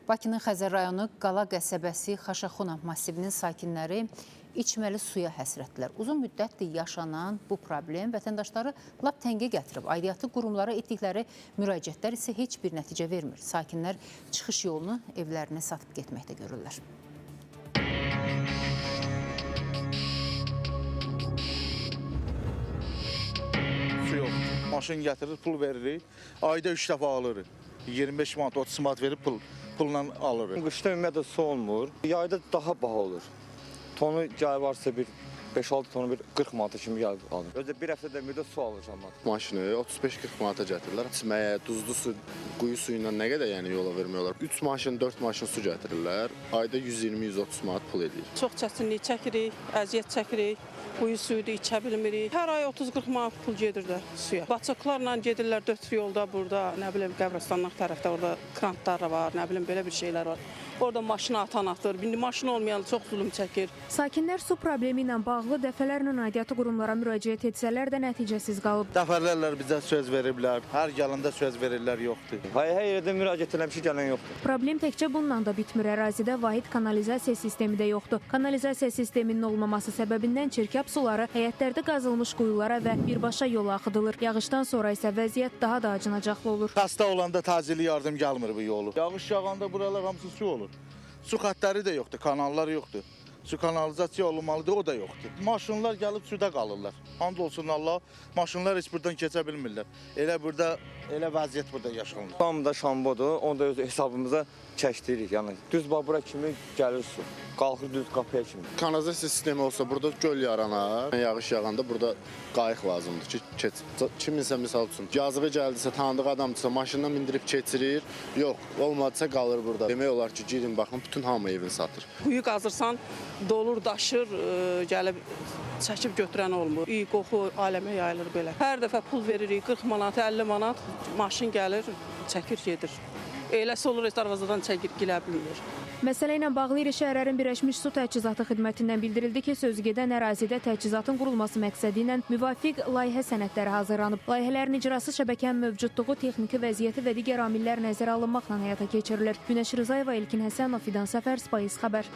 Bakının Xəzər rayonu Qala qəsəbəsi Xaşaxuna massivinin sakinləri içməli suya həsrətdilər. Uzun müddətdir yaşanan bu problem vətəndaşları lap təngə gətirib. Aidiyyatı qurumlara etdikləri müraciətlər isə heç bir nəticə vermir. Sakinlər çıxış yolunu evlərinə satıb getməkdə görürlər. Su yox. Maşın gətirir, pul veririk. Ayda 3 dəfə alırıq. 25 manat, 30 manat verib pulla alırıq. Qışda ümumiyyətlə su olmur. Yayda daha baha olur. Tonu gəl varsa bir 5-6 tonu bir 40 manata kimi gəlib alır. Özdə bir həftədə müddət su alacağım. Maşını 35-40 manata gətirirlər. İçməyə, duzlu su, quyu suyu ilə nə qədər yəni yola vermiyorlar. 3 maşın, 4 maşın su gətirirlər. Ayda 120-130 manat pul edir. Çox çətinlik çəkirik, əziyyət çəkirik. Quyu suyu da içə bilmirik. Hər ay 30-40 manat pul gedir də suya. Baçıqlarla gedirlər 4 yolda burada, nə bilim qəbristanlıq tərəfdə orada krantlar var, nə bilim belə bir şeylər var. Orada maşını atan atır. İndi maşın olmayan çox zulüm çəkir. Sakinlər su problemi ilə bağlı dəfələrlə aidiyyatı qurumlara müraciət etsələr də nəticəsiz qalıb. Dəfələrlə bizə söz veriblər. Hər gələndə söz verirlər, yoxdur. Hər yerdə müraciət eləmişik, gələn yoxdur. Problem təkcə bununla da bitmir. Ərazidə vahid kanalizasiya sistemi də yoxdur. Kanalizasiya sisteminin olmaması səbəbindən çirkab suları həyətlərdə qazılmış quyulara və birbaşa yola axıdılır. Yağışdan sonra isə vəziyyət daha da acınacaqlı olur. Xəstə olanda təcili yardım gəlmir bu yolu. Yağış yağanda buralar hamısı su olur. Su xətləri də yoxdur, kanallar yoxdur. Su kanalizasiya olunmalıdır, o da yoxdur. Maşınlar gəlib suda qalırlar. And olsun Allah, maşınlar heç buradan keçə bilmirlər. Elə vəziyyət burada yaşanır. Tam da şambodur, onu da öz hesabımıza çəkdiririk. Yəni düz bura kimi gəlir su. Qalxır düz qapıya kimi. Kanalizasiya sistemi olsa burada göl yaranar. Yağış yağanda burada qayıq lazımdır ki, kiminsə misal üçün yazığı gəldisə, tanıdığı adamdırsa maşından mindirib keçirir. Yox, olmadısa qalır burada. Demək olar ki, girin baxın, bütün hamı evini satır. Quyu qazırsan, dolur, daşır, gəlib çəkib götürən olmur. İyi qoxu aləmə yayılır belə. Hər dəfə pul veririk, 40 manat, 50 manat, maşın gəlir, çəkir, gedir. Eləsi olur, darvazadan çəkir, gilə bilmir. Məsələ ilə bağlı İri şəhərlərin Birləşmiş Su Təchizatı Xidmətindən bildirildi ki, sözügedən ərazidə təchizatın qurulması məqsədi ilə müvafiq layihə sənədləri hazırlanıb. Layihələrin icrası şəbəkənin mövcudluğu, texniki vəziyyəti və digər amillər nəzərə alınmaqla həyata keçirilir. Günəş Rızayeva, İlkin Həsənov, Fidan Səfər, Spice xəbər.